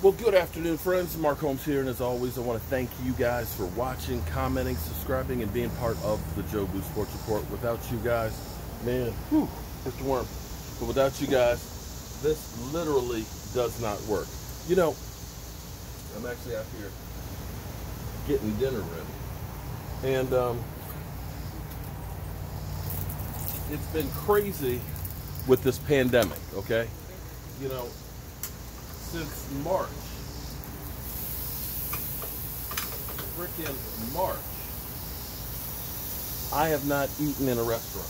Well, good afternoon, friends. Mark Holmes here, and as always, I want to thank you guys for watching, commenting, subscribing, and being part of the Joe Boo Sports Report. Without you guys, man, it's the worm. But without you guys, this literally does not work. You know, I'm actually out here getting dinner ready, and it's been crazy with this pandemic. Okay, you know. Since March, freaking March, I have not eaten in a restaurant.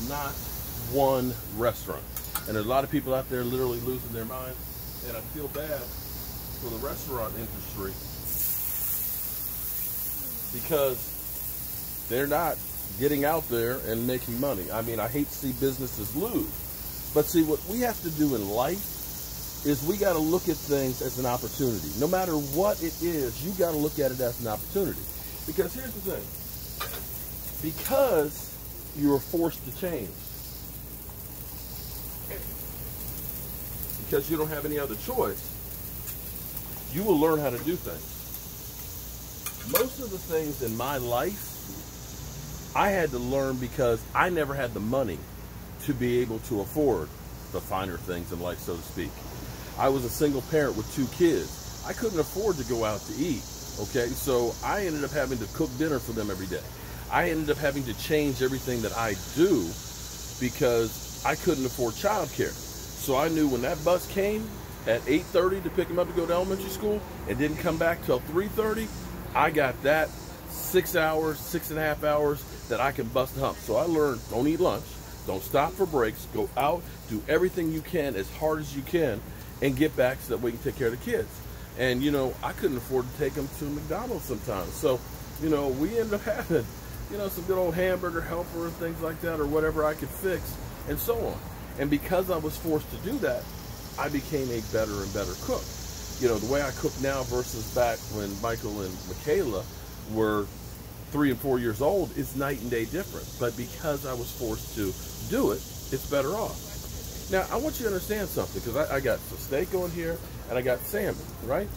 Not one restaurant. And there's a lot of people out there literally losing their minds, and I feel bad for the restaurant industry because they're not getting out there and making money. I mean, I hate to see businesses lose. But see, what we have to do in life is we got to look at things as an opportunity. No matter what it is, you got to look at it as an opportunity. Because here's the thing. Because you are forced to change. Because you don't have any other choice, you will learn how to do things. Most of the things in my life, I had to learn because I never had the money to be able to afford the finer things in life, so to speak. I was a single parent with 2 kids. I couldn't afford to go out to eat, okay? So I ended up having to cook dinner for them every day. I ended up having to change everything that I do because I couldn't afford childcare. So I knew when that bus came at 8:30 to pick them up to go to elementary school and didn't come back till 3:30, I got that 6 hours, 6.5 hours that I can bust a hump. So I learned, don't eat lunch. Don't stop for breaks. Go out, do everything you can as hard as you can, and get back so that we can take care of the kids. And, you know, I couldn't afford to take them to McDonald's sometimes. So, you know, we ended up having, you know, some good old hamburger helper and things like that, or whatever I could fix, and so on. And because I was forced to do that, I became a better and better cook. You know, the way I cook now versus back when Michael and Michaela were 3 and 4 years old is night and day different. But because I was forced to do it, it's better off. Now, I want you to understand something, because I got some steak on here, and I got salmon, right?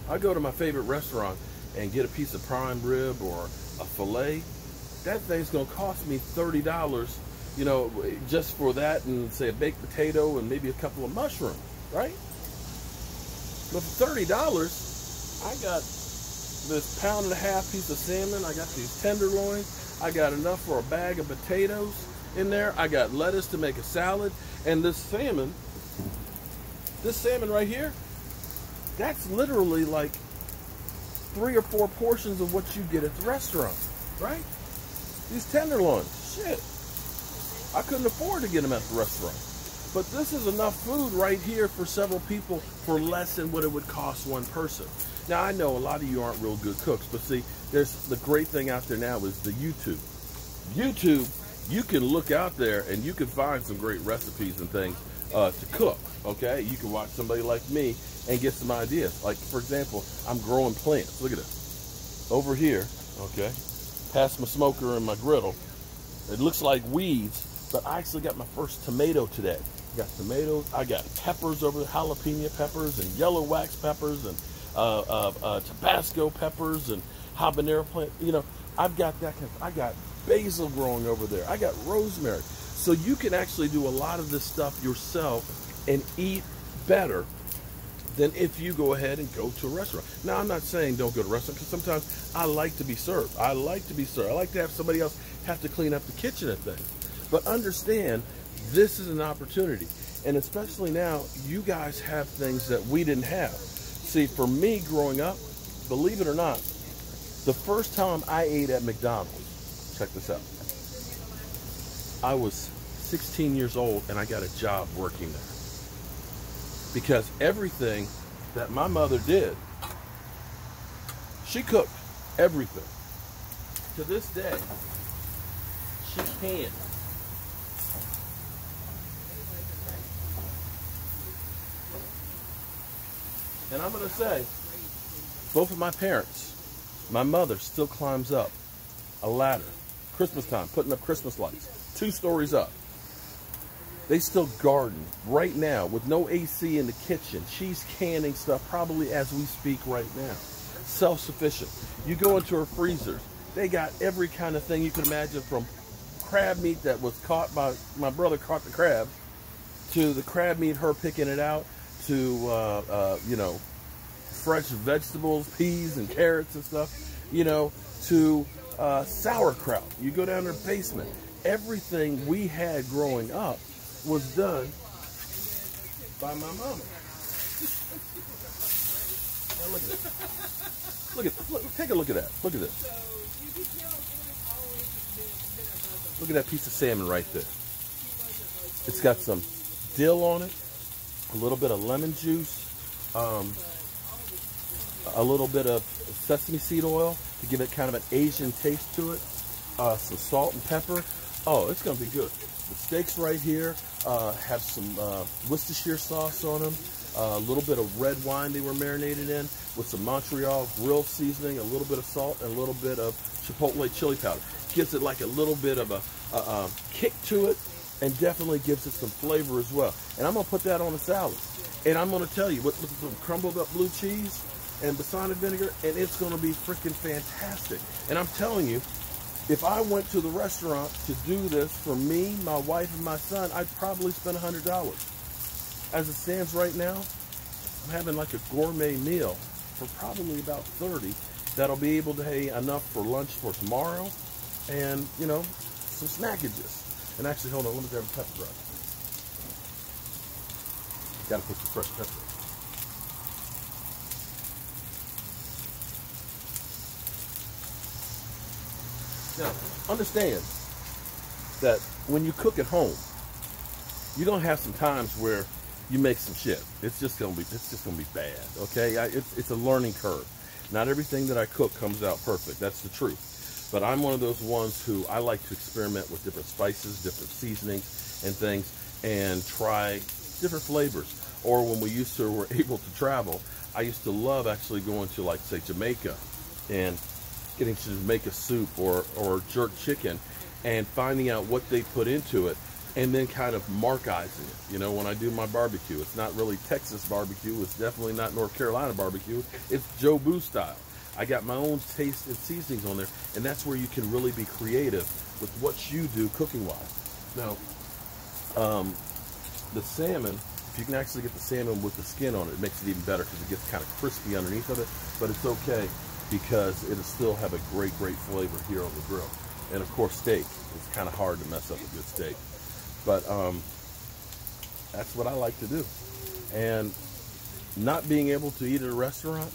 I go to my favorite restaurant and get a piece of prime rib or a filet. That thing's going to cost me $30, you know, just for that and, say, a baked potato and maybe a couple of mushrooms, right? But for $30, I got this 1.5-pound piece of salmon. I got these tenderloins. I got enough for a bag of potatoes in there. I got lettuce to make a salad. And this salmon right here, that's literally like 3 or 4 portions of what you get at the restaurant, right? These tenderloins, shit. I couldn't afford to get them at the restaurant. But this is enough food right here for several people for less than what it would cost one person. Now, I know a lot of you aren't real good cooks, but see, there's the great thing out there now is the YouTube. YouTube, you can look out there and you can find some great recipes and things to cook, okay? You can watch somebody like me and get some ideas. Like, for example, I'm growing plants. Look at this. Over here, okay, past my smoker and my griddle, it looks like weeds, but I actually got my first tomato today. I got tomatoes, I got peppers over there, jalapeno peppers and yellow wax peppers and Tabasco peppers and habanero plant. You know, I've got that kind of, I got basil growing over there. I got rosemary. So you can actually do a lot of this stuff yourself and eat better than if you go ahead and go to a restaurant. Now, I'm not saying don't go to a restaurant, because sometimes I like to be served. I like to be served. I like to have somebody else have to clean up the kitchen and things. But understand, this is an opportunity. And especially now, you guys have things that we didn't have. See, for me growing up, believe it or not, the first time I ate at McDonald's, check this out, I was 16 years old and I got a job working there. Because everything that my mother did, she cooked everything. To this day, she can. And I'm going to say, both of my parents, my mother still climbs up a ladder, Christmas time, putting up Christmas lights, 2 stories up. They still garden right now with no AC in the kitchen. She's canning stuff probably as we speak right now. Self-sufficient. You go into her freezers. They got every kind of thing you can imagine, from crab meat that was caught by my brother caught the crab, to the crab meat, her picking it out, to you know, fresh vegetables, peas and carrots and stuff, you know, to sauerkraut. You go down to her basement. Everything we had growing up was done by my mama. Now look at this. Look, take a look at that. Look at this. Look at that piece of salmon right there. It's got some dill on it, a little bit of lemon juice, a little bit of sesame seed oil to give it kind of an Asian taste to it, some salt and pepper. Oh, it's going to be good. The steaks right here have some Worcestershire sauce on them, a little bit of red wine they were marinated in with some Montreal grill seasoning, a little bit of salt, and a little bit of chipotle chili powder. Gives it like a little bit of a kick to it, and definitely gives it some flavor as well. And I'm going to put that on a salad. And I'm going to tell you, with some crumbled up blue cheese and balsamic vinegar, and it's going to be freaking fantastic. And I'm telling you, if I went to the restaurant to do this for me, my wife, and my son, I'd probably spend $100. As it stands right now, I'm having like a gourmet meal for probably about $30. That'll be able to have enough for lunch for tomorrow, and, you know, some snackages. And actually, hold on, let me grab a pepper brush. Gotta put some fresh pepper. Now, understand that when you cook at home, you're gonna have some times where you make some shit. It's just gonna be bad. Okay, it's a learning curve. Not everything that I cook comes out perfect. That's the truth. But I'm one of those ones who I like to experiment with different spices, different seasonings and things, and try different flavors. Or when were able to travel, I used to love actually going to, like, say, Jamaica and getting some Jamaica soup or jerk chicken and finding out what they put into it, and then kind of markizing it. You know, when I do my barbecue, it's not really Texas barbecue. It's definitely not North Carolina barbecue. It's Joe Boo style. I got my own taste and seasonings on there, and that's where you can really be creative with what you do cooking-wise. Now, the salmon, if you can actually get the salmon with the skin on it, it makes it even better because it gets kind of crispy underneath of it, but it's okay because it'll still have a great, great flavor here on the grill. And, of course, steak. It's kind of hard to mess up a good steak. But that's what I like to do. And not being able to eat at a restaurant,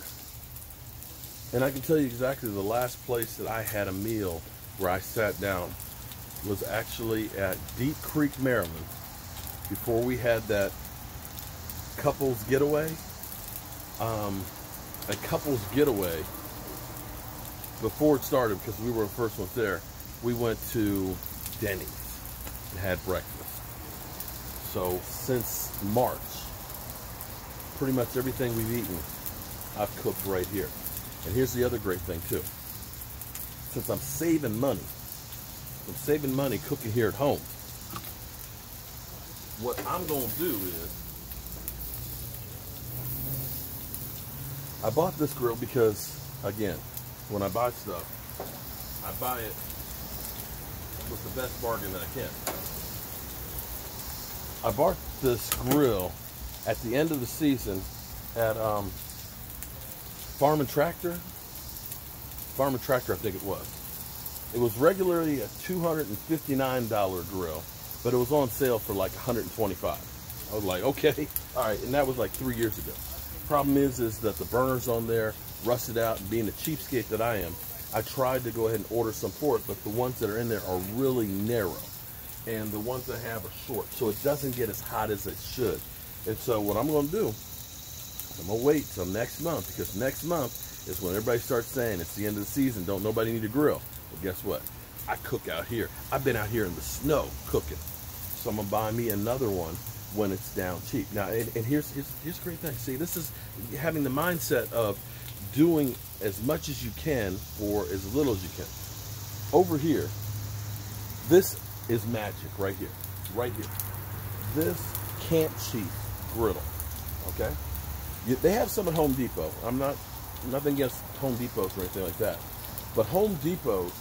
and I can tell you exactly the last place that I had a meal where I sat down was actually at Deep Creek, Maryland, before we had that couples getaway. A couples getaway, before it started, because we were the first ones there, we went to Denny's and had breakfast. So since March, pretty much everything we've eaten, I've cooked right here. And here's the other great thing too. Since I'm saving money cooking here at home, what I'm going to do is, I bought this grill because, again, when I buy stuff, I buy it with the best bargain that I can. I bought this grill at the end of the season at Farm and Tractor, I think it was. It was regularly a $259 grill, but it was on sale for like $125. I was like, okay, all right, and that was like 3 years ago. Problem is that the burners on there rusted out, and being the cheapskate that I am, I tried to go ahead and order some for it, but the ones that are in there are really narrow, and the ones I have are short, so it doesn't get as hot as it should. And so what I'm going to do, I'm going to wait till next month, because next month is when everybody starts saying it's the end of the season, don't nobody need a grill. Well, guess what? I cook out here. I've been out here in the snow cooking. So I'm going to buy me another one when it's down cheap. Now, and here's the great thing. See, this is having the mindset of doing as much as you can for as little as you can. Over here, this is magic right here. Right here. this Camp Chief griddle, okay? They have some at Home Depot. I'm nothing against Home Depots or anything like that. But Home Depot,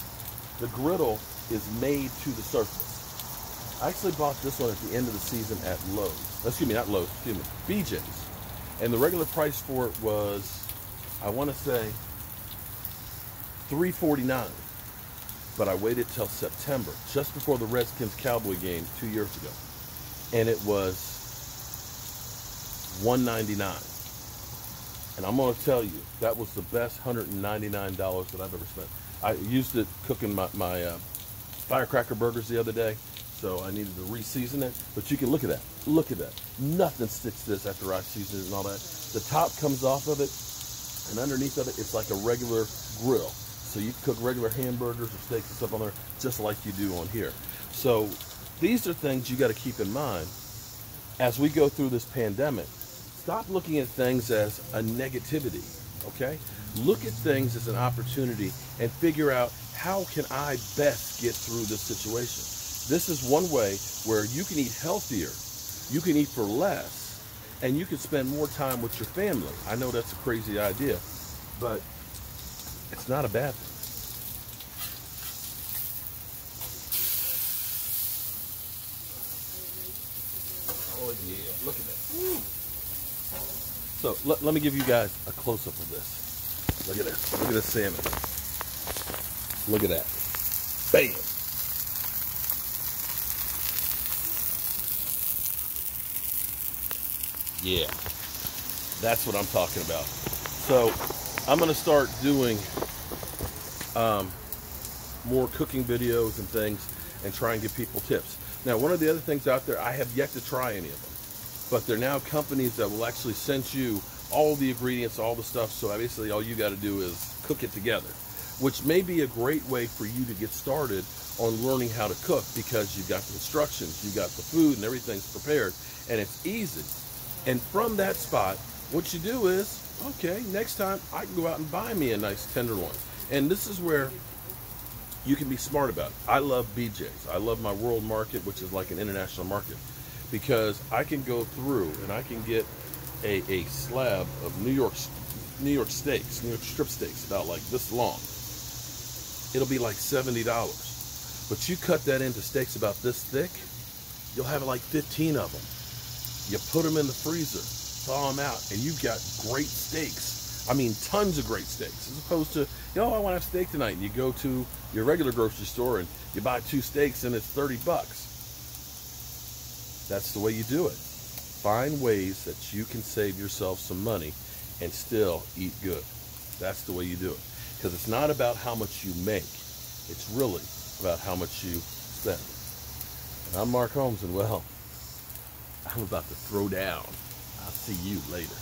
the griddle is made to the surface. I actually bought this one at the end of the season at Lowe's. Excuse me, not Lowe's, excuse me, BJ's. And the regular price for it was, I want to say, $3.49. But I waited till September, just before the Redskins-Cowboy game 2 years ago. And it was $199. And I'm going to tell you, that was the best $199 that I've ever spent. I used it cooking my firecracker burgers the other day, so I needed to re-season it. But you can look at that. Look at that. Nothing sticks to this after I season it and all that. The top comes off of it, and underneath of it, it's like a regular grill. So you can cook regular hamburgers or steaks and stuff on there, just like you do on here. So these are things you got to keep in mind as we go through this pandemic. Stop looking at things as a negativity, okay? Look at things as an opportunity and figure out, how can I best get through this situation? This is one way where you can eat healthier, you can eat for less, and you can spend more time with your family. I know that's a crazy idea, but it's not a bad thing. Oh yeah, look at that. So let me give you guys a close-up of this. Look at this. Look at this salmon. Look at that. Bam. Yeah. That's what I'm talking about. So I'm going to start doing more cooking videos and things and try and give people tips. Now, one of the other things out there, I have yet to try any of them, but there are now companies that will actually send you all the ingredients, all the stuff, so basically all you got to do is cook it together, which may be a great way for you to get started on learning how to cook, because you've got the instructions, you've got the food, and everything's prepared, and it's easy. And from that spot, what you do is, okay, next time I can go out and buy me a nice tenderloin. And this is where you can be smart about it. I love BJ's. I love my World Market, which is like an international market, because I can go through and I can get a slab of New York steaks, New York strip steaks, about like this long. It'll be like $70. But you cut that into steaks about this thick, you'll have like 15 of them. You put them in the freezer, thaw them out, and you've got great steaks. I mean, tons of great steaks, as opposed to, I want to have steak tonight, and you go to your regular grocery store and you buy 2 steaks and it's $30. That's the way you do it. Find ways that you can save yourself some money and still eat good. That's the way you do it. Because it's not about how much you make. It's really about how much you spend. And I'm Mark Holmes, and well, I'm about to throw down. I'll see you later.